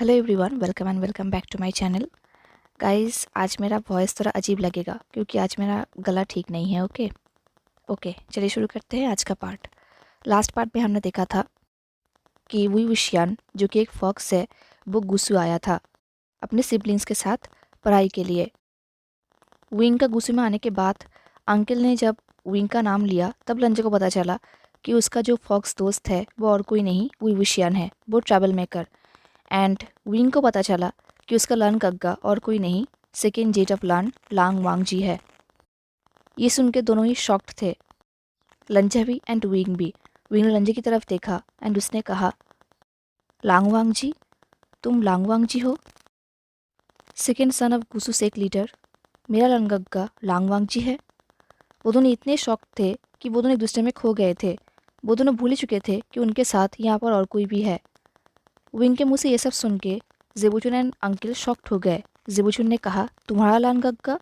Hello everyone, welcome back to my channel. Guys, आज मेरा voice थोड़ा अजीब लगेगा क्योंकि आज मेरा गला ठीक नहीं है। ओके, चलिए शुरू करते हैं आज का पार्ट। लास्ट पार्ट में हमने देखा था कि वुई wuxian, जो कि एक फॉक्स है, वो गुसू आया था अपने सिबलिंग्स के साथ पढ़ाई के लिए। विंग का गुसू में आने के बाद अंकल ने जब विंग का नाम लिया तब लंजे को पता चला कि उसका जो फॉक्स दोस्त है वो और कोई नहीं वुई wuxian है, वो ट्रैवल मेकर। एंड विंग को पता चला कि उसका लन गग्गा और कोई नहीं सेकेंड जेट ऑफ लन लांग वांग जी है। ये सुन के दोनों ही शॉक्ड थे, लंजा भी एंड विंग भी। विंग ने लंजे की तरफ देखा एंड उसने कहा, लांग वांग जी, तुम लांग वांग जी हो? Second son of Gusu sect leader, मेरा लन गग्गा लांग वांग जी है। वो दोनों इतने शॉक्ड थे कि वो दोनों एक दूसरे में खो गए थे। वो दोनों भूल ही चुके थे कि उनके साथ यहाँ पर और कोई भी है। विंग के मुंह से ये सब सुन के जेबुचुन एंड अंकल शॉक्ड हो गए। जेबुचुन ने कहा, तुम्हारा लान गग्गा?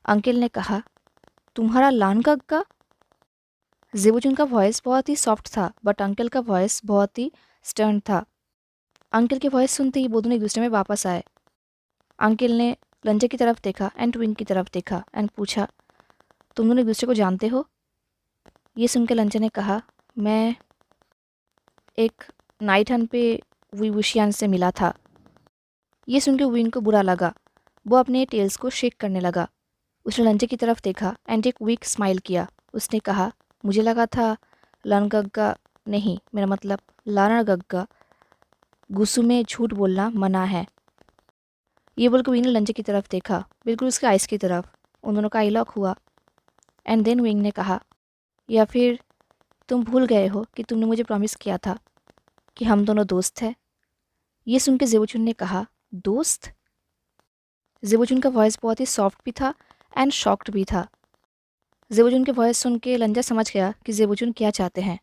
अंकल ने कहा, तुम्हारा लान गग्गा? जेबुचुन का वॉइस बहुत ही सॉफ्ट था बट अंकल का वॉइस बहुत ही स्टर्न था। अंकल की वॉइस सुनते ही वो दोनों एक दूसरे में वापस आए। अंकल ने लंजे की तरफ देखा एंड विंग की तरफ देखा एंड पूछा, तुम दोनों एक दूसरे को जानते हो? ये सुनकर लंजे ने कहा, मैं एक नाइट हंट पे वुई wuxian से मिला था। ये सुनकर विंग को बुरा लगा। वो अपने टेल्स को शेक करने लगा। उसने लंजे की तरफ देखा एंड एक वीक स्माइल किया। उसने कहा, मुझे लगा था लन गग्गा नहीं, मेरा मतलब लाना गग्गा गुस्सू में झूठ बोलना मना है। ये बोलकर विंग ने लंजे की तरफ देखा, बिल्कुल उसके आइस की तरफ। उन दोनों का आई लॉक हुआ एंड देन विंग ने कहा, या फिर तुम भूल गए हो कि तुमने मुझे प्रॉमिस किया था कि हम दोनों दोस्त हैं? ये सुन के जेबुचुन ने कहा, दोस्त? जेबुचुन का वॉइस बहुत ही सॉफ्ट भी था एंड शॉक्ड भी था। जेबुचुन के वॉइस सुन के लंजा समझ गया कि जेबुचुन क्या चाहते हैं।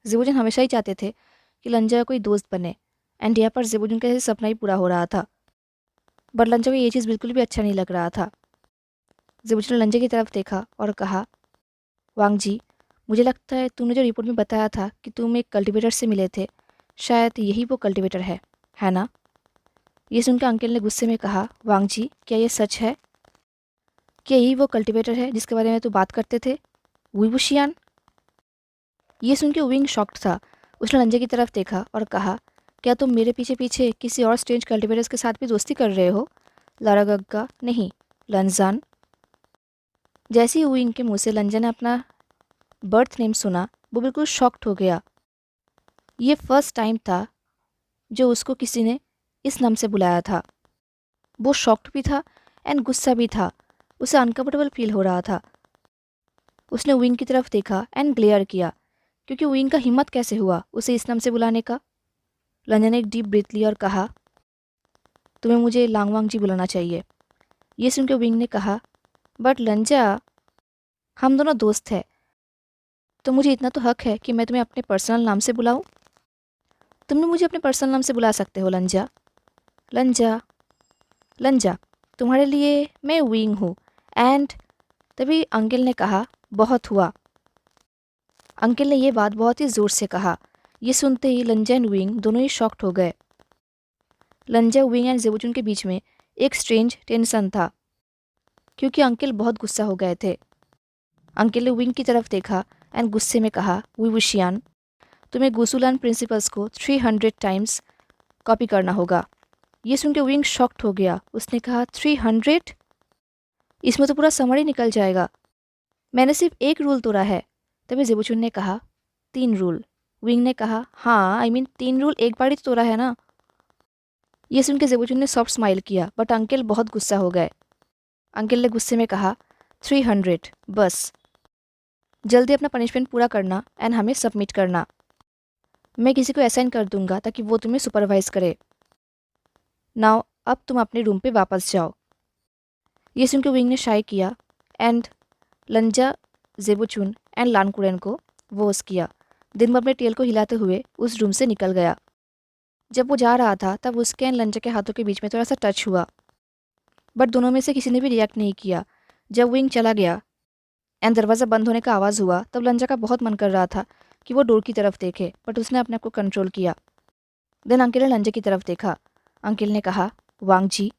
जेबुचुन हमेशा ही चाहते थे कि लंजा का कोई दोस्त बने एंड यहाँ पर जेबुचुन का सपना ही पूरा हो रहा था। बट लंजा को ये चीज़ बिल्कुल भी अच्छा नहीं लग रहा था। जेबुचुन ने लंजा की तरफ देखा और कहा, वांग जी, मुझे लगता है तुमने जो रिपोर्ट में बताया था कि तुम एक कल्टिवेटर से मिले थे, शायद यही वो कल्टिवेटर है ना? ये सुनकर अंकल ने गुस्से में कहा, वांग जी, क्या ये सच है? क्या यही वो कल्टिवेटर है जिसके बारे में तो बात करते थे, वुई wuxian? ये सुन के विंग शॉक्ड था। उसने लंजे की तरफ देखा और कहा, क्या तुम मेरे पीछे पीछे किसी और स्ट्रेंज कल्टिवेटर्स के साथ भी दोस्ती कर रहे हो? लारा गग्गा नहीं, लंजान। जैसे ही विंग के मुंह से लंजा ने अपना बर्थ नेम सुना, वो बिल्कुल शॉक्ड हो गया। ये फर्स्ट टाइम था जो उसको किसी ने इस नाम से बुलाया था। वो शॉक्ड भी था एंड गुस्सा भी था। उसे अनकम्फर्टेबल फील हो रहा था। उसने विंग की तरफ देखा एंड ग्लेयर किया, क्योंकि विंग का हिम्मत कैसे हुआ उसे इस नाम से बुलाने का। लंजा ने एक डीप ब्रीथ लिया और कहा, तुम्हें मुझे लांगवांग जी बुलाना चाहिए। ये सुनकर विंग ने कहा, बट लंजा, हम दोनों दोस्त हैं, तो मुझे इतना तो हक है कि मैं तुम्हें अपने पर्सनल नाम से बुलाऊं। तुमने मुझे अपने पर्सनल नाम से बुला सकते हो लंजा। लंजा, लंजा, तुम्हारे लिए मैं विंग हूँ। एंड तभी अंकल ने कहा, बहुत हुआ। अंकल ने ये बात बहुत ही ज़ोर से कहा। ये सुनते ही लंजा एंड विंग दोनों ही शॉक्ड हो गए। लंजा, विंग एंड जेबुचुन के बीच में एक स्ट्रेंज टेंशन था, क्योंकि अंकल बहुत गुस्सा हो गए थे। अंकल ने विंग की तरफ देखा एंड गुस्से में कहा, वुई wuxian, तुम्हें गुसुलान प्रिंसिपल्स को 300 टाइम्स कॉपी करना होगा। ये सुनकर विंग शॉक्ड हो गया। उसने कहा, 300? इसमें तो पूरा समर ही निकल जाएगा। मैंने सिर्फ एक रूल तोड़ा है। तभी जेबुचुन ने कहा, 3 रूल। विंग ने कहा, हाँ, आई मीन 3 रूल एक बार ही तो तोड़ा है ना। ये सुन के जेबुचुन ने सॉफ्ट स्माइल किया बट अंकल बहुत गुस्सा हो गए। अंकल ने गुस्से में कहा, 300 बस। जल्दी अपना पनिशमेंट पूरा करना एंड हमें सबमिट करना। मैं किसी को असाइन कर दूंगा ताकि वो तुम्हें सुपरवाइज करे। नाउ अब तुम अपने रूम पे वापस जाओ। ये सुनकर विंग ने शाय किया एंड लंजा, जेबुचुन एंड लानकुरेन को वोस किया। दिन भर अपने टेल को हिलाते हुए उस रूम से निकल गया। जब वो जा रहा था तब उसके एंड लंजा के हाथों के बीच में थोड़ा सा टच हुआ, बट दोनों में से किसी ने भी रिएक्ट नहीं किया। जब विंग चला गया एंड दरवाज़ा बंद होने का आवाज़ हुआ तब लंजा का बहुत मन कर रहा था कि वो डोर की तरफ देखे, बट उसने अपने आप को कंट्रोल किया। देन अंकिल ने लंजे की तरफ देखा। अंकिल ने कहा, वांग जी,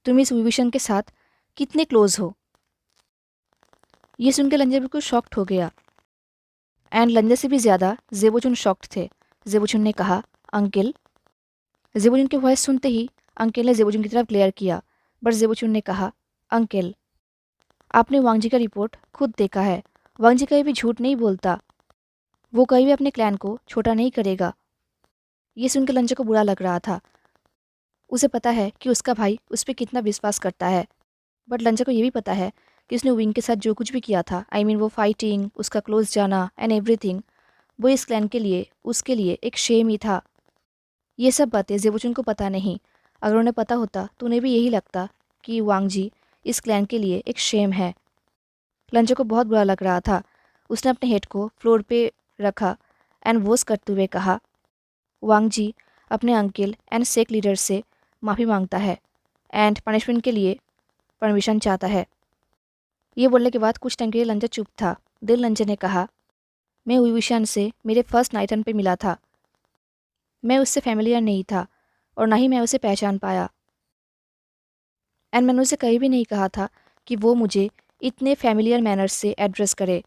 तुम इस विभूषण के साथ कितने क्लोज हो? ये सुनकर लंजे बिल्कुल शॉक्ड हो गया। एंड लंजे से भी ज़्यादा जेबोचुन शॉक्ड थे। जेबोचुन ने कहा, अंकिल। जेबोचुन की वॉइस सुनते ही अंकिल ने जेबोचुन की तरफ ग्लेयर किया, बट जेबोचुन ने कहा, अंकिल, आपने वांग जी का रिपोर्ट खुद देखा है। वांग जी कहीं भी झूठ नहीं बोलता। वो कहीं भी अपने क्लैन को छोटा नहीं करेगा। ये सुनकर लंजे को बुरा लग रहा था। उसे पता है कि उसका भाई उस पर कितना विश्वास करता है, बट लंजे को ये भी पता है कि उसने विंग के साथ जो कुछ भी किया था, आई मीन वो फाइटिंग, उसका क्लोज जाना एंड एवरीथिंग, वो इस क्लैन के लिए, उसके लिए एक शेम ही था। ये सब बातें जेबोचुन को पता नहीं। अगर उन्हें पता होता तो उन्हें भी यही लगता कि वांग जी इस क्लैन के लिए एक शेम है। लंजे को बहुत बुरा लग रहा था। उसने अपने हेड को फ्लोर पे रखा एंड वॉश करते हुए कहा, वांग जी अपने अंकिल एंड सेक लीडर से माफ़ी मांगता है एंड पनिशमेंट के लिए परमिशन चाहता है। ये बोलने के बाद कुछ टाइम के लिए लंजा चुप था। दिल लंजे ने कहा, मैं विभूषण से मेरे फर्स्ट नाइट रन पे मिला था। मैं उससे फैमिलियर नहीं था और ना ही मैं उसे पहचान पाया। एंड मैंने उसे कहीं भी नहीं कहा था कि वो मुझे इतने फैमिलियर मैनर्स से एड्रेस करे।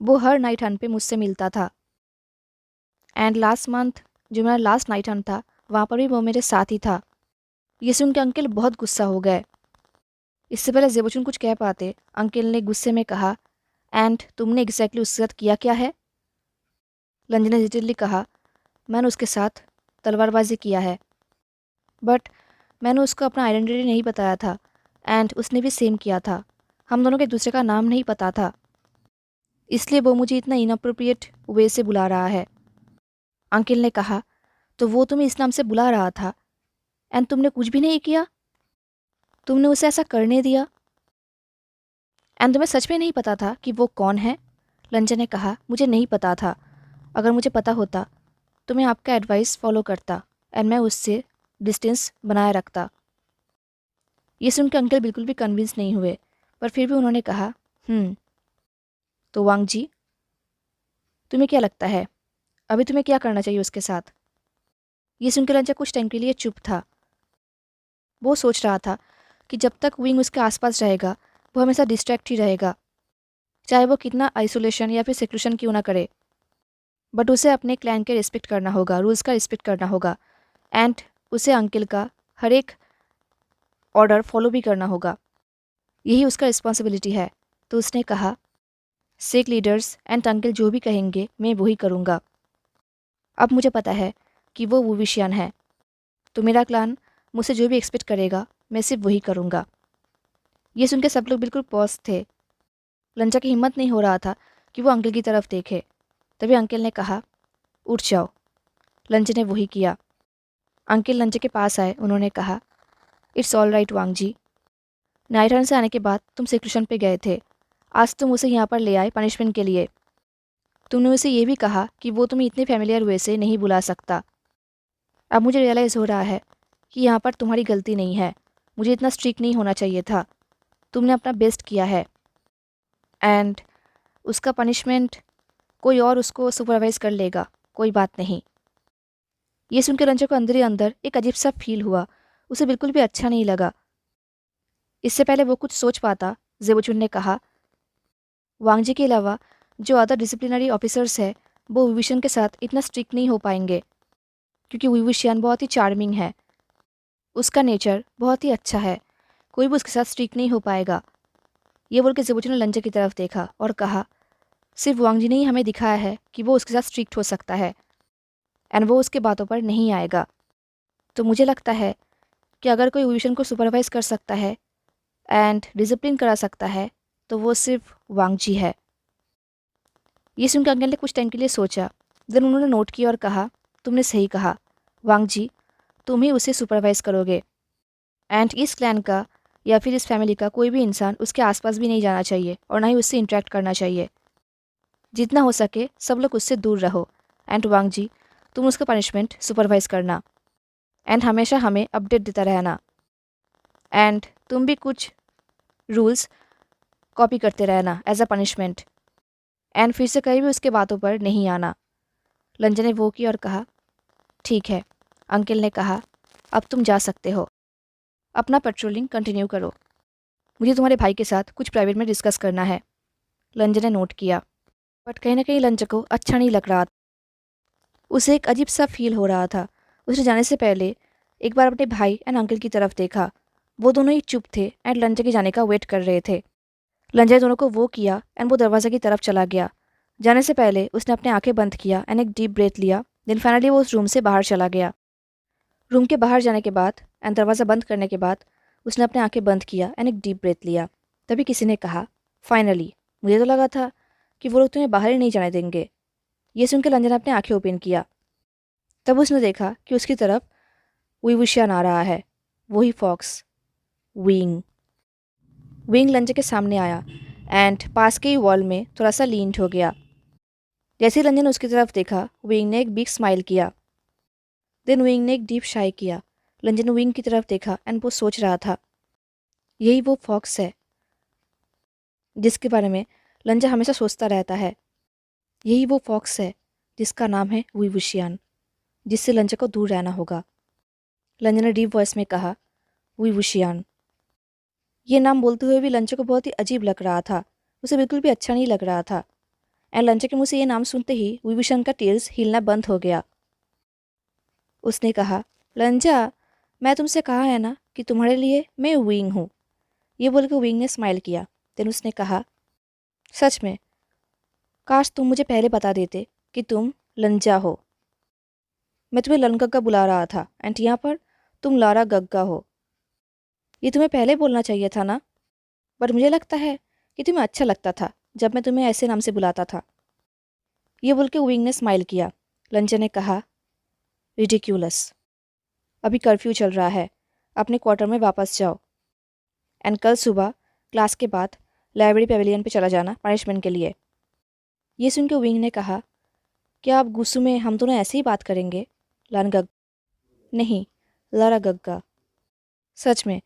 वो हर नाइट हन पे मुझसे मिलता था। एंड लास्ट मंथ जो मेरा लास्ट नाइट हन था, वहाँ पर भी वो मेरे साथ ही था। ये सुन के अंकल बहुत गुस्सा हो गए। इससे पहले जेबोचुन कुछ कह पाते, अंकल ने गुस्से में कहा, एंड तुमने एग्जैक्टली उसके साथ किया क्या है? लंजे ने डिटेलली कहा, मैंने उसके साथ तलवारबाजी किया है, बट मैंने उसको अपना आइडेंटिटी नहीं बताया था एंड उसने भी सेम किया था। हम दोनों के एक दूसरे का नाम नहीं पता था, इसलिए वो मुझे इतना इनअप्रोप्रिएट वे से बुला रहा है। अंकल ने कहा, तो वो तुम्हें इस नाम से बुला रहा था एंड तुमने कुछ भी नहीं किया? तुमने उसे ऐसा करने दिया? एंड तुम्हें सच में नहीं पता था कि वो कौन है? लंजन ने कहा, मुझे नहीं पता था। अगर मुझे पता होता तो मैं आपका एडवाइस फॉलो करता एंड मैं उससे डिस्टेंस बनाए रखता। ये सुनकर अंकल बिल्कुल भी कन्विंस नहीं हुए, पर फिर भी उन्होंने कहा, तो वांग जी, तुम्हें क्या लगता है अभी तुम्हें क्या करना चाहिए उसके साथ? ये सुनकर लंजा कुछ टाइम के लिए चुप था। वो सोच रहा था कि जब तक विंग उसके आसपास रहेगा वो हमेशा डिस्ट्रैक्ट ही रहेगा, चाहे वो कितना आइसोलेशन या फिर सेक्लूशन क्यों ना करे। बट उसे अपने क्लैन के रिस्पेक्ट करना होगा, रूल्स का रिस्पेक्ट करना होगा एंड उसे अंकल का हर एक ऑर्डर फॉलो भी करना होगा। यही उसका रिस्पॉन्सिबिलिटी है। तो उसने कहा, सेक लीडर्स एंड अंकल जो भी कहेंगे मैं वही करूँगा। अब मुझे पता है कि वो वुविशियन है, तो मेरा क्लान मुझसे जो भी एक्सपेक्ट करेगा मैं सिर्फ वही करूँगा। ये सुनकर सब लोग बिल्कुल पॉज थे। लंजा की हिम्मत नहीं हो रहा था कि वो अंकल की तरफ देखे। तभी अंकल ने कहा, उठ जाओ। लंजे ने वही किया। अंकल लंजे के पास आए। उन्होंने कहा, it's all right Wang ji, night run से आने के बाद तुम सेक्लूशन पे गए थे। आज तुम उसे यहाँ पर ले आए पनिशमेंट के लिए। तुमने उसे ये भी कहा कि वो तुम्हें इतने फैमिलियर वे से नहीं बुला सकता। अब मुझे रियलाइज़ हो रहा है कि यहाँ पर तुम्हारी गलती नहीं है। मुझे इतना स्ट्रिक्ट नहीं होना चाहिए था। तुमने अपना बेस्ट किया है एंड उसका पनिशमेंट कोई और उसको सुपरवाइज़ कर लेगा, कोई बात नहीं। ये सुनकर रंजो को अंदर ही अंदर एक अजीब सा फील हुआ। उसे बिल्कुल भी अच्छा नहीं लगा। इससे पहले वो कुछ सोच पाता, जेबोचुन ने कहा, वांग जी के अलावा जो अदर डिसिप्लिनरी ऑफिसर्स है वो विविशन के साथ इतना स्ट्रिक्ट नहीं हो पाएंगे, क्योंकि विविशियन बहुत ही चार्मिंग है। उसका नेचर बहुत ही अच्छा है, कोई भी उसके साथ स्ट्रिक्ट नहीं हो पाएगा। ये बोल के जेबोचुन ने लंजे की तरफ देखा और कहा, सिर्फ वांग जी ने ही हमें दिखाया है कि वो उसके साथ स्ट्रिक्ट हो सकता है एंड वो उसके बातों पर नहीं आएगा। तो मुझे लगता है कि अगर कोई विविशन को सुपरवाइज कर सकता है एंड डिसिप्लिन करा सकता है तो वो सिर्फ वांग जी है। ये सुनकर अंकल ने कुछ टाइम के लिए सोचा। देन उन्होंने नोट किया और कहा, तुमने सही कहा वांग जी, तुम ही उसे सुपरवाइज करोगे एंड इस क्लैन का या फिर इस फैमिली का कोई भी इंसान उसके आसपास भी नहीं जाना चाहिए और ना ही उससे इंटरेक्ट करना चाहिए। जितना हो सके सब लोग उससे दूर रहो एंड वांग जी, तुम उसका पनिशमेंट सुपरवाइज करना एंड हमेशा हमें अपडेट देता रहना एंड तुम भी कुछ रूल्स कॉपी करते रहना एज अ पनिशमेंट एंड फिर से कहीं भी उसके बातों पर नहीं आना। लंजन ने वो किया और कहा, ठीक है, अंकल ने कहा, अब तुम जा सकते हो। अपना पेट्रोलिंग कंटिन्यू करो। मुझे तुम्हारे भाई के साथ कुछ प्राइवेट में डिस्कस करना है। लंजा ने नोट किया, बट कहीं ना कहीं लंजा को अच्छा नहीं लग रहा। उसे एक अजीब सा फील हो रहा था। उसने जाने से पहले एक बार अपने भाई एंड अंकल की तरफ देखा। वो दोनों ही चुप थे एंड लंजा के जाने का वेट कर रहे थे। लंजा ने दोनों को वो किया एंड वो दरवाज़ा की तरफ चला गया। जाने से पहले उसने अपने आंखें बंद किया एंड एक डीप ब्रेथ लिया। देन फाइनली वो उस रूम से बाहर चला गया। रूम के बाहर जाने के बाद एंड दरवाज़ा बंद करने के बाद उसने अपने आंखें बंद किया एंड एक डीप ब्रेथ लिया। तभी किसी ने कहा, फाइनली। मुझे तो लगा था कि वो लोग तुम्हें बाहर ही नहीं जाने देंगे। ये सुनकर लंजा ने अपनी आंखें ओपन किया। तब उसने देखा कि उसकी तरफ विवुशियन आ रहा है, वही फॉक्स, विंग। विंग लंजा के सामने आया एंड पास के ही वॉल में थोड़ा सा लीन्ड हो गया। जैसे ही लंजा ने उसकी तरफ देखा, विंग ने एक बिग स्माइल किया। देन विंग ने एक डीप शाई किया। लंजा ने विंग की तरफ देखा एंड वो सोच रहा था, यही वो फॉक्स है जिसके बारे में लंजा हमेशा सोचता रहता है। यही वो फॉक्स है जिसका नाम है विवुशियन, जिससे लंजा को दूर रहना होगा। लंजा ने डीप वॉइस में कहा, विवुशियन। ये नाम बोलते हुए भी लंजा को बहुत ही अजीब लग रहा था। उसे बिल्कुल भी अच्छा नहीं लग रहा था। एंड लंजा के मुंह से ये नाम सुनते ही विभूषण का टेल्स हिलना बंद हो गया। उसने कहा, लंजा, मैं तुमसे कहा है ना कि तुम्हारे लिए मैं विंग हूँ। ये बोलकर विंग ने स्माइल किया। देन उसने कहा, सच में, काश तुम मुझे पहले बता देते कि तुम लंजा हो। मैं तुम्हें लन गग्गा बुला रहा था एंड यहाँ पर तुम लारा गग्गा हो। ये तुम्हें पहले बोलना चाहिए था ना। बट मुझे लगता है कि तुम्हें अच्छा लगता था जब मैं तुम्हें ऐसे नाम से बुलाता था। ये बोल के विंग ने स्माइल किया। लंजा ने कहा, रिडिक्यूलस। अभी कर्फ्यू चल रहा है, अपने क्वार्टर में वापस जाओ एंड कल सुबह क्लास के बाद लाइब्रेरी पेविलियन पे चला जाना पनिशमेंट के लिए। ये सुन के विंग ने कहा, क्या आप गुस्सू में हम दोनों ऐसे ही बात करेंगे? लन गग नहीं, लारा गग्गा। सच में,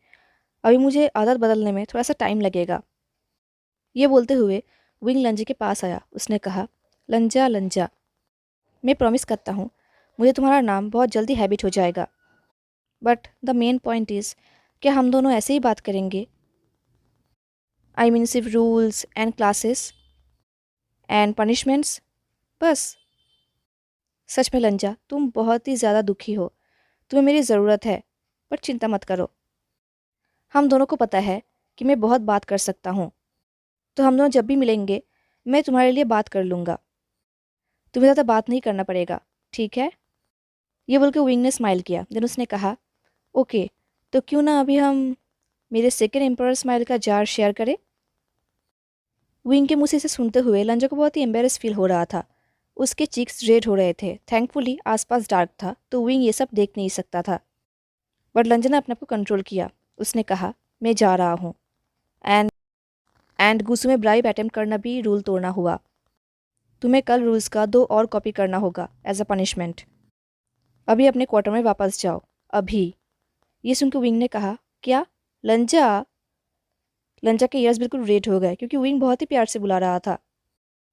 अभी मुझे आदत बदलने में थोड़ा सा टाइम लगेगा। ये बोलते हुए विंग लंजा के पास आया। उसने कहा, लंजा लंजा, मैं प्रॉमिस करता हूँ मुझे तुम्हारा नाम बहुत जल्दी हैबिट हो जाएगा। But the main point is, क्या हम दोनों ऐसे ही बात करेंगे? आई मीन सिर्फ rules and classes and punishments, बस। सच में लंजा, तुम बहुत ही ज़्यादा दुखी हो। तुम्हें मेरी ज़रूरत है, पर चिंता मत करो। हम दोनों को पता है कि मैं बहुत बात कर सकता हूँ, तो हम दोनों जब भी मिलेंगे मैं तुम्हारे लिए बात कर लूँगा। तुम्हें ज़्यादा बात नहीं करना पड़ेगा, ठीक है? ये बोल के विंग ने स्माइल किया। देन उसने कहा, ओके, तो क्यों ना अभी हम मेरे सेकेंड एम्पर स्माइल का जार शेयर करें? विंग के मुँह से इसे सुनते हुए लंजा को बहुत ही एम्बेरस फील हो रहा था। उसके चीक्स रेड हो रहे थे। थैंकफुली आसपास डार्क था, तो विंग ये सब देख नहीं सकता था। बट लंजा ने अपने आप को कंट्रोल किया। उसने कहा, मैं जा रहा हूँ एंड गुस्से में ब्राइब अटेम्प्ट करना भी रूल तोड़ना हुआ। तुम्हें कल रूल्स का 2 और कॉपी करना होगा एज अ पनिशमेंट। अभी अपने क्वार्टर में वापस जाओ, अभी। ये सुनकर विंग ने कहा, क्या? लंजा? लंजा के ईयर्स बिल्कुल रेड हो गए क्योंकि विंग बहुत ही प्यार से बुला रहा था।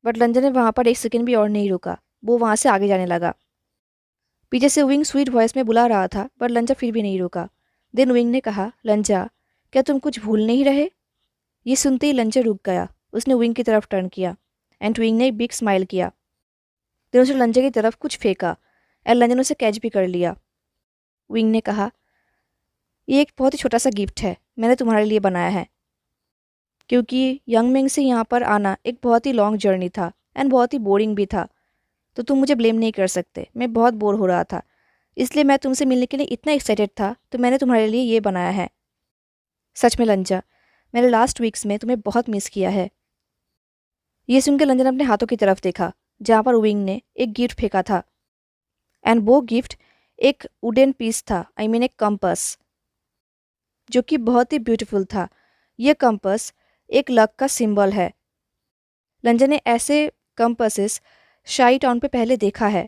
बट लंजा ने वहाँ पर एक सेकंड भी और नहीं रुका। वो वहाँ से आगे जाने लगा। पीछे से विंग स्वीट वॉइस में बुला रहा था, बट लंजा फिर भी नहीं रुका। देन विंग ने कहा, लंजा, क्या तुम कुछ भूल नहीं रहे? ये सुनते ही लंजा रुक गया। उसने विंग की तरफ टर्न किया एंड विंग ने एक बिग स्माइल किया। देन उसने लंजा की तरफ कुछ फेंका एंड लंजा ने उसे कैच भी कर लिया। विंग ने कहा, ये एक बहुत ही छोटा सा गिफ्ट है, मैंने तुम्हारे लिए बनाया है। क्योंकि यंग मिंग से यहाँ पर आना एक बहुत ही लॉन्ग जर्नी था एंड बहुत ही बोरिंग भी था, तो तुम मुझे ब्लेम नहीं कर सकते। मैं बहुत बोर हो रहा था, इसलिए मैं तुमसे मिलने के लिए इतना एक्साइटेड था, तो मैंने तुम्हारे लिए ये बनाया है। सच में लंजा, मैंने लास्ट वीक्स में तुम्हें बहुत मिस किया है। ये सुनकर लंजा ने अपने हाथों की तरफ देखा, जहाँ पर विंग ने एक गिफ्ट फेंका था। एंड वो गिफ्ट एक वुडन पीस था, आई मीन एक कंपास, जो कि बहुत ही ब्यूटीफुल था। यह कंपास एक लक का सिंबल है। लंजा ने ऐसे कंपासेस शाई टाउन पे पहले देखा है।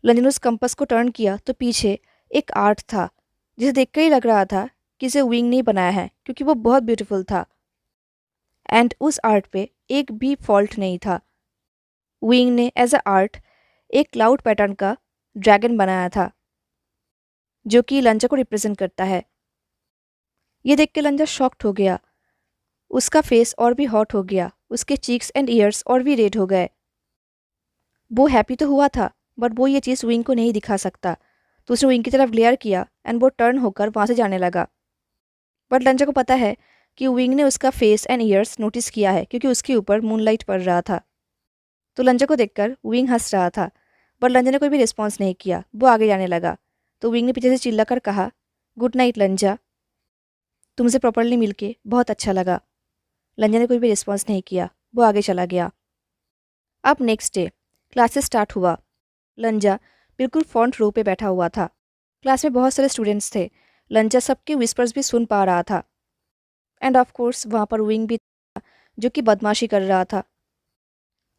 लंजा ने उस कंपास को टर्न किया तो पीछे एक आर्ट था, जिसे देखकर ही लग रहा था कि इसे विंग नहीं बनाया है, क्योंकि वो बहुत ब्यूटीफुल था। एंड उस आर्ट पे एक भी फॉल्ट नहीं था। विंग ने एज अ आर्ट एक क्लाउड पैटर्न का ड्रैगन बनाया था जो कि लंजा को रिप्रेजेंट करता है। ये देख के लंजा शॉक्ड हो गया। उसका फेस और भी हॉट हो गया, उसके चीक्स एंड ईयर्स और भी रेड हो गए। वो हैप्पी तो हुआ था बट वो ये चीज़ विंग को नहीं दिखा सकता, तो उसने विंग की तरफ ग्लेयर किया एंड वो टर्न होकर वहाँ से जाने लगा। बट लंजा को पता है कि विंग ने उसका फेस एंड ईयर्स नोटिस किया है क्योंकि उसके ऊपर मूनलाइट पड़ रहा था। तो लंजा को देखकर विंग हंस रहा था बट लंजा ने कोई भी रिस्पॉन्स नहीं किया, वो आगे जाने लगा। तो विंग ने पीछे से चिल्लाकर कहा, गुड नाइट लंजा, तुमसे प्रॉपरली मिलके बहुत अच्छा लगा। लंजा ने कोई भी रिस्पॉन्स नहीं किया, वो आगे चला गया। अब नेक्स्ट डे क्लासेस स्टार्ट हुआ। लंजा बिल्कुल फ्रंट रो पे बैठा हुआ था। क्लास में बहुत सारे स्टूडेंट्स थे। लंजा सबके विस्पर्स भी सुन पा रहा था एंड ऑफ कोर्स वहाँ पर विंग भी था जो कि बदमाशी कर रहा था।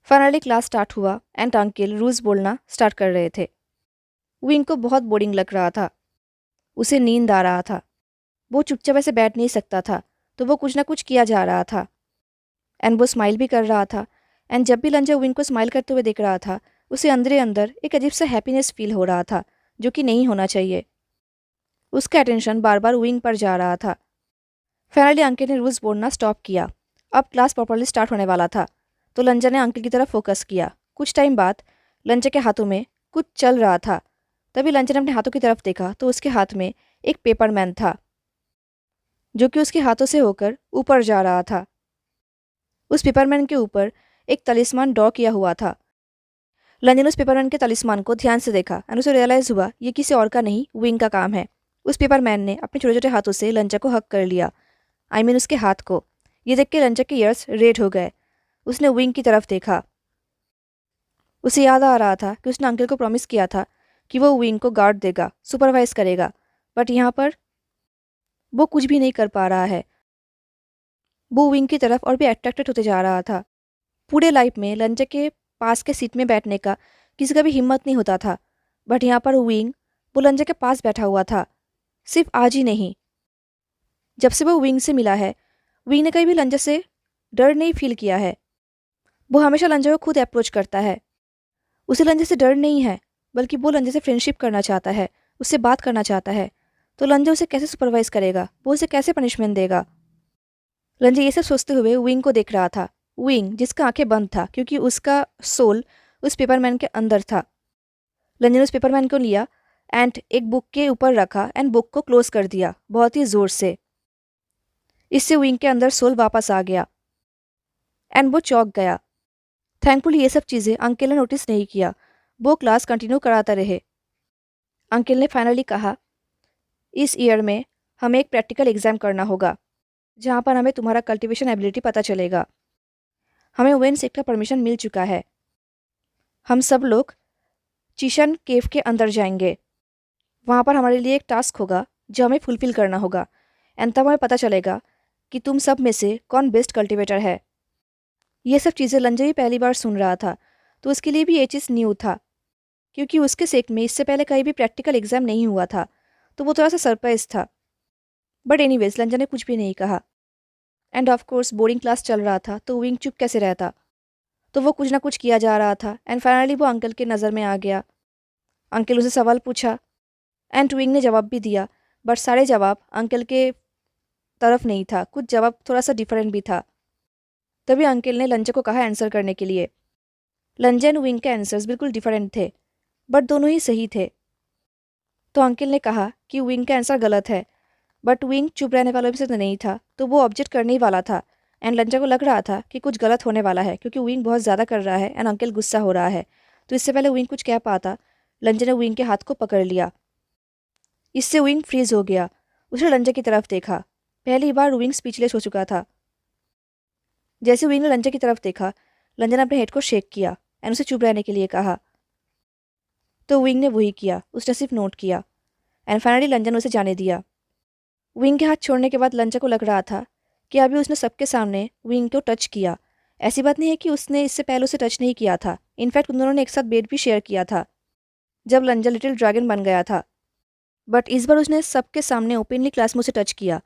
फाइनली क्लास स्टार्ट हुआ एंड अंकिल रूल्स बोलना स्टार्ट कर रहे थे। विंग को बहुत बोरिंग लग रहा था, उसे नींद आ रहा था। वो चुपचाप ऐसे बैठ नहीं सकता था, तो वो कुछ ना कुछ किया जा रहा था एंड वो स्माइल भी कर रहा था। एंड जब भी लंजा विंग को स्माइल करते हुए देख रहा था, उसे अंदर अंदर एक अजीब सा हैप्पीनेस फील हो रहा था जो कि नहीं होना चाहिए। उसका अटेंशन बार बार विंग पर जा रहा था। फाइनली अंकिल ने रूल्स बोलना स्टॉप किया। अब क्लास प्रॉपरली स्टार्ट होने वाला था, तो लंजा ने अंकिल की तरफ फोकस किया। कुछ टाइम बाद लंजा के हाथों में कुछ चल रहा था। तभी लंजा ने अपने हाथों की तरफ देखा तो उसके हाथ में एक पेपरमैन था जो कि उसके हाथों से होकर ऊपर जा रहा था। उस पेपरमैन के ऊपर एक तलिस्मान ड्रॉ किया हुआ था। लंजा ने उस पेपरमैन के तलिस्मान को ध्यान से देखा एंड उसे रियलाइज हुआ ये किसी और का नहीं, विंग का काम है। उस पेपरमैन ने अपने छोटे छोटे हाथों से लंजा को हक कर लिया, उसके हाथ को। ये देख के लंजा के ईयर्स रेड हो गए। उसने विंग की तरफ देखा। उसे याद आ रहा था कि उसने अंकल को प्रॉमिस किया था कि वो विंग को गार्ड देगा, सुपरवाइज करेगा, बट यहाँ पर वो कुछ भी नहीं कर पा रहा है। वो विंग की तरफ और भी अट्रैक्टेड होते जा रहा था। पूरे लाइफ में लंजा के पास के सीट में बैठने का किसी का भी हिम्मत नहीं होता था, बट यहाँ पर विंग वो लंजा के पास बैठा हुआ था। सिर्फ आज ही नहीं, जब से वो विंग से मिला है, विंग ने कभी भी लंजा से डर नहीं फील किया है। वो हमेशा लंजा को खुद अप्रोच करता है। उसे लंजा से डर नहीं है, बल्कि वो लंजा से फ्रेंडशिप करना चाहता है, उससे बात करना चाहता है। तो लंजा उसे कैसे सुपरवाइज करेगा, वो उसे कैसे पनिशमेंट देगा? लंजा ये सब सोचते हुए विंग को देख रहा था। विंग जिसका आंखें बंद था क्योंकि उसका सोल उस पेपरमैन के अंदर था। लंजा ने उस पेपरमैन को लिया एंड एक बुक के ऊपर रखा एंड बुक को क्लोज कर दिया बहुत ही जोर से। इससे विंग के अंदर सोल वापस आ गया एंड वो चौंक गया। थैंकफुली ये सब चीज़ें अंकल ने नोटिस नहीं किया, वो क्लास कंटिन्यू कराता रहे। अंकल ने फाइनली कहा, इस ईयर में हमें एक प्रैक्टिकल एग्ज़ाम करना होगा जहाँ पर हमें तुम्हारा कल्टीवेशन एबिलिटी पता चलेगा। हमें वेन सेक का परमिशन मिल चुका है। हम सब लोग चीशन केव के अंदर जाएंगे। वहाँ पर हमारे लिए एक टास्क होगा जो हमें फुलफिल करना होगा एंड तब हमें पता चलेगा कि तुम सब में से कौन बेस्ट कल्टीवेटर है। ये सब चीज़ें लंजा भी पहली बार सुन रहा था, तो उसके लिए भी ये चीज़ न्यू था क्योंकि उसके सेक में इससे पहले कहीं भी प्रैक्टिकल एग्ज़ाम नहीं हुआ था, तो वो थोड़ा सा सरप्राइज था। बट एनीवेज लंजा ने कुछ भी नहीं कहा end of course boarding class चल रहा था, तो विंग चुप कैसे रहता? तो वो कुछ ना कुछ किया जा रहा था एंड फाइनली वो अंकल के नज़र में आ गया। अंकल उसे सवाल पूछा एंड विंग ने जवाब भी दिया, बट सारे जवाब अंकल के तरफ नहीं था, कुछ जवाब थोड़ा सा डिफरेंट भी था। तभी अंकल ने लंजा को कहा आंसर करने के लिए। लंजा एंड विंग के आंसर्स बिल्कुल डिफरेंट थे, बट दोनों ही सही थे। तो अंकल ने कहा कि विंग का आंसर गलत है, बट विंग चुप रहने वालों में से तो नहीं था, तो वो ऑब्जेक्ट करने ही वाला था एंड लंजा को लग रहा था कि कुछ गलत होने वाला है क्योंकि विंग बहुत ज़्यादा कर रहा है एंड अंकल गुस्सा हो रहा है। तो इससे पहले विंग कुछ कह पाता, लंजा ने विंग के हाथ को पकड़ लिया। इससे विंग फ्रीज हो गया। उसने लंजा की तरफ देखा। पहली बार विंग स्पीचलेस हो चुका था। जैसे विंग ने लंजा की तरफ देखा, लंजा ने अपने हेड को शेक किया एंड उसे चुप रहने के लिए कहा। तो विंग ने वही किया, उसने सिर्फ नोट किया एंड फाइनली लंजा ने उसे जाने दिया। विंग के हाथ छोड़ने के बाद लंजा को लग रहा था कि अभी उसने सबके सामने विंग को टच किया। ऐसी बात नहीं है कि उसने इससे पहले उसे टच नहीं किया था, इनफैक्ट उन दोनों ने एक साथ बेड भी शेयर किया था जब लंजा लिटिल ड्रैगन बन गया था। बट इस बार उसने सबके सामने ओपनली क्लास में उसे टच किया।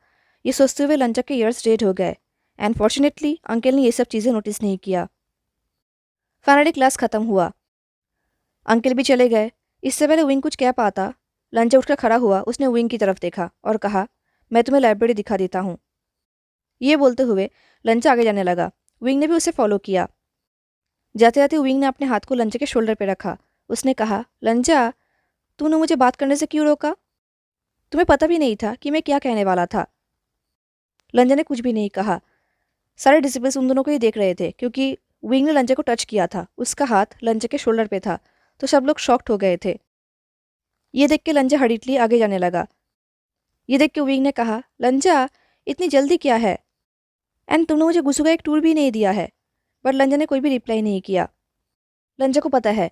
ये सोचते हुए लंजा के ईयर्स रेड हो गए एंड फॉर्चुनेटली अंकल ने ये सब चीज़ें नोटिस नहीं किया। फाइनली क्लास ख़त्म हुआ, अंकल भी चले गए। इससे पहले विंग कुछ कह पाता, लंजा उठकर खड़ा हुआ। उसने विंग की तरफ देखा और कहा, मैं तुम्हें लाइब्रेरी दिखा देता हूँ। ये बोलते हुए लंजा आगे जाने लगा। विंग ने भी उसे फॉलो किया। जाते जाते विंग ने अपने हाथ को लंजा के शोल्डर पर रखा। उसने कहा, लंजा, तूने मुझे बात करने से क्यों रोका? तुम्हें पता भी नहीं था कि मैं क्या कहने वाला था। लंजा ने कुछ भी नहीं कहा। सारे डिसिबल्स उन दोनों को ही देख रहे थे क्योंकि विंग ने लंजा को टच किया था। उसका हाथ लंजा के शोल्डर पे था, तो सब लोग शॉक्ड हो गए थे। ये देख के लंजा हड़ीटली आगे जाने लगा। ये देख के विंग ने कहा, लंजा, इतनी जल्दी क्या है? एंड तुमने मुझे गुस्सू का एक टूर भी नहीं दिया है। बट लंजा ने कोई भी रिप्लाई नहीं किया। लंजा को पता है,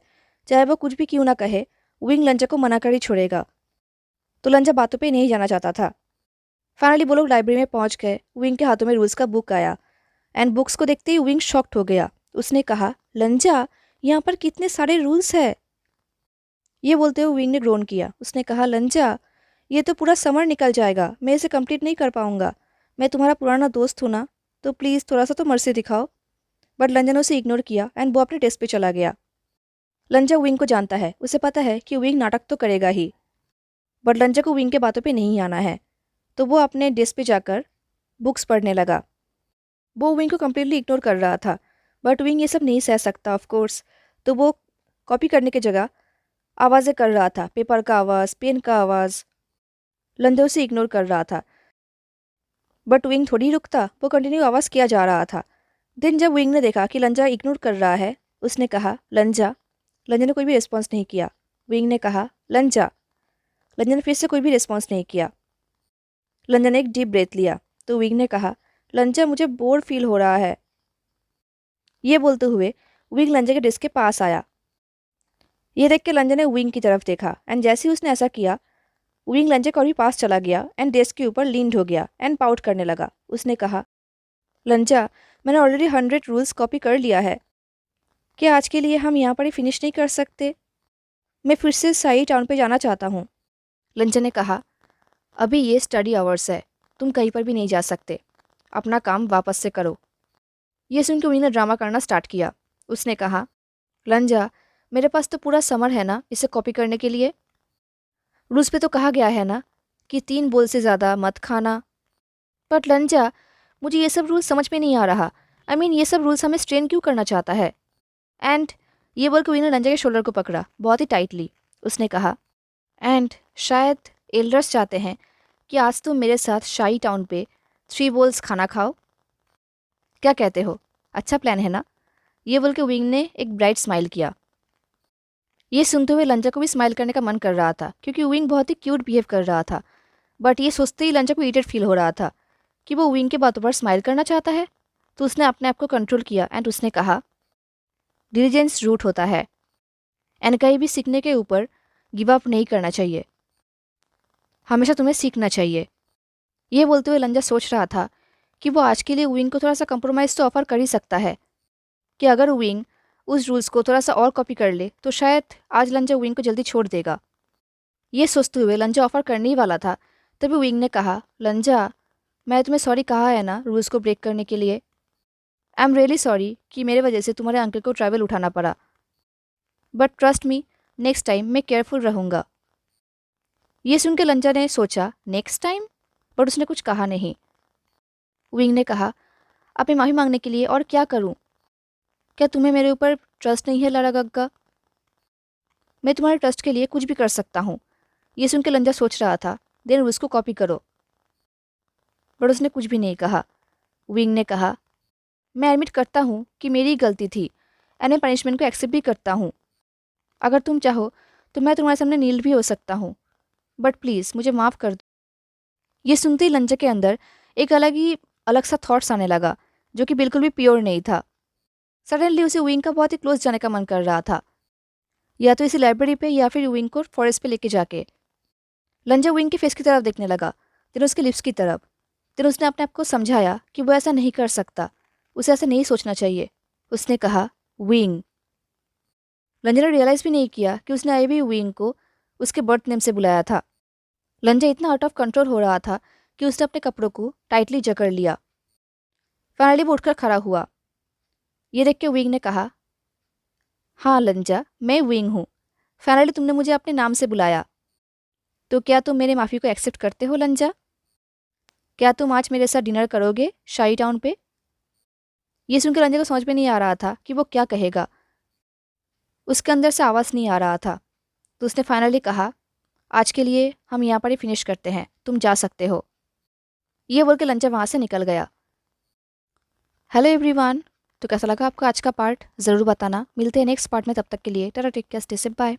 चाहे वो कुछ भी क्यों ना कहे, विंग लंजा को मना कर ही छोड़ेगा। तो लंजा बातों पे नहीं जाना चाहता था। फाइनली वो लोग लाइब्रेरी में पहुंच गए। विंग के हाथों में रूल्स का बुक आया एंड बुक्स को देखते ही विंग शॉक्ड हो गया। उसने कहा, लंजा, यहाँ पर कितने सारे रूल्स है। ये बोलते हुए विंग ने ग्रोन किया। उसने कहा, लंजा, ये तो पूरा समर निकल जाएगा, मैं इसे कंप्लीट नहीं कर पाऊंगा। मैं तुम्हारा पुराना दोस्त हूँ ना, तो प्लीज़ थोड़ा सा तो मर्सी दिखाओ। बट लंजा ने उसे इग्नोर किया एंड वो अपने डेस्क पे चला गया। लंजा विंग को जानता है। उसे पता है कि विंग नाटक तो करेगा ही, बट लंजा को विंग के बातों पे नहीं आना है। तो वो अपने डेस्क पे जाकर बुक्स पढ़ने लगा। वो विंग को कम्प्लीटली इग्नोर कर रहा था, बट विंग ये सब नहीं सह सकता ऑफ कोर्स। तो वो कॉपी करने की जगह आवाज़ें कर रहा था, पेपर का आवाज़, पेन का आवाज़। लंजा उसे इग्नोर कर रहा था, बट विंग थोड़ी रुकता। वो कंटिन्यू आवाज़ किया जा रहा था। दिन जब विंग ने देखा कि लंजा इग्नोर कर रहा है, उसने कहा, लंजा। लंजा ने कोई भी रिस्पॉन्स नहीं किया। विंग ने कहा, लंजा। लंजा ने फिर से कोई भी रिस्पॉन्स नहीं किया। लंजा ने एक डीप ब्रेथ लिया। तो विंग ने कहा, लंजा, मुझे बोर फील हो रहा है। ये बोलते हुए विंग लंजा के डेस्क के पास आया। ये देख के लंजा ने विंग की तरफ देखा एंड जैसे ही उसने ऐसा किया, विंग लंजा के और भी पास चला गया एंड डेस्क के ऊपर लीन्ड हो गया एंड पाउट करने लगा। उसने कहा, लंजा, मैंने ऑलरेडी 100 रूल्स कॉपी कर लिया है। क्या आज के लिए हम यहाँ पर ही फिनिश नहीं कर सकते? मैं फिर से साई टाउन पे जाना चाहता हूँ। लंजा ने कहा, अभी ये स्टडी आवर्स है, तुम कहीं पर भी नहीं जा सकते। अपना काम वापस से करो। ये सुनकर विंग ने ड्रामा करना स्टार्ट किया। उसने कहा, लंजा, मेरे पास तो पूरा समर है ना इसे कॉपी करने के लिए। रूल्स पे तो कहा गया है ना कि 3 बोल से ज़्यादा मत खाना। बट लंजा, मुझे ये सब रूल्स समझ में नहीं आ रहा। ये सब रूल्स हमें स्ट्रेन क्यों करना चाहता है? एंड ये बोल के विंग ने लंजा के शोल्डर को पकड़ा बहुत ही टाइटली। उसने कहा, एंड शायद एल्डर्स चाहते हैं कि आज तुम मेरे साथ शाई टाउन पे 3 बोल्स खाना खाओ। क्या कहते हो? अच्छा प्लान है ना? ये बोल के विंग ने एक ब्राइट स्माइल किया। ये सुनते हुए लंजा को भी स्माइल करने का मन कर रहा था क्योंकि विंग बहुत ही क्यूट बिहेव कर रहा था। बट ये सोचते ही लंजा को इरिटेट फील हो रहा था कि वो विंग के बातों पर स्माइल करना चाहता है। तो उसने अपने आप को कंट्रोल किया एंड उसने कहा, डिलीजेंस रूट होता है एंड कहीं भी सीखने के ऊपर गिव अप नहीं करना चाहिए। हमेशा तुम्हें सीखना चाहिए। ये बोलते हुए लंजा सोच रहा था कि वो आज के लिए विंग को थोड़ा सा कंप्रोमाइज़ तो ऑफर कर ही सकता है कि अगर विंग उस रूल्स को थोड़ा सा और कॉपी कर ले तो शायद आज लंजा विंग को जल्दी छोड़ देगा। ये सोचते हुए लंजा ऑफर करने ही वाला था, तभी विंग ने कहा, लंजा, मैं तुम्हें सॉरी कहा है ना रूल्स को ब्रेक करने के लिए। आई एम रियली सॉरी कि मेरे वजह से तुम्हारे अंकल को ट्रैवल उठाना पड़ा। But trust me, next time मैं केयरफुल रहूँगा। ये सुनकर लंजा ने सोचा, नेक्स्ट टाइम? बट उसने कुछ कहा नहीं। विंग ने कहा, अब मैं माफ़ी मांगने के लिए और क्या करूं? क्या तुम्हें मेरे ऊपर ट्रस्ट नहीं है लारा गग्गा? मैं तुम्हारे ट्रस्ट के लिए कुछ भी कर सकता हूँ। ये सुनकर लंजा सोच रहा था, देन उसको कॉपी करो। बट उसने कुछ भी नहीं कहा। विंग ने कहा, मैं एडमिट करता हूँ कि मेरी गलती थी एंड मैं पनिशमेंट को एक्सेप्ट भी करता हूँ। अगर तुम चाहो तो मैं तुम्हारे सामने नील भी हो सकता हूँ, बट प्लीज़ मुझे माफ़ कर दो। ये सुनते ही लंजा के अंदर एक अलग सा थॉट्स आने लगा जो कि बिल्कुल भी प्योर नहीं था। सडनली उसे विंग का बहुत ही क्लोज जाने का मन कर रहा था, या तो इसी लाइब्रेरी पे या फिर विंग को फॉरेस्ट पे लेके जाके। लंजा विंग के फेस की तरफ देखने लगा, फिर उसके लिप्स की तरफ। फिर उसने अपने आप को समझाया कि वो ऐसा नहीं कर सकता, उसे ऐसा नहीं सोचना चाहिए। उसने कहा, विंग। लंजा ने रियलाइज़ भी नहीं किया कि उसने अभी भी विंग को उसके बर्थ नेम से बुलाया था। लंजा इतना आउट ऑफ कंट्रोल हो रहा था कि उसने अपने कपड़ों को टाइटली जकड़ लिया। फाइनली वो उठकर खड़ा हुआ। ये देख के विंग ने कहा, हाँ लंजा, मैं विंग हूँ, फाइनली तुमने मुझे अपने नाम से बुलाया। तो क्या तुम मेरे माफ़ी को एक्सेप्ट करते हो लंजा? क्या तुम आज मेरे साथ डिनर करोगे शाही टाउन पे? ये सुनकर रंजन को समझ में नहीं आ रहा था कि वो क्या कहेगा। उसके अंदर से आवाज़ नहीं आ रहा था। तो उसने फाइनली कहा, आज के लिए हम यहाँ पर ही फिनिश करते हैं, तुम जा सकते हो। ये बोल के लंचा वहाँ से निकल गया। हेलो एवरीवन, तो कैसा लगा आपको आज का पार्ट ज़रूर बताना। मिलते हैं नेक्स्ट पार्ट में, तब तक के लिए tata take care, stay safe, bye.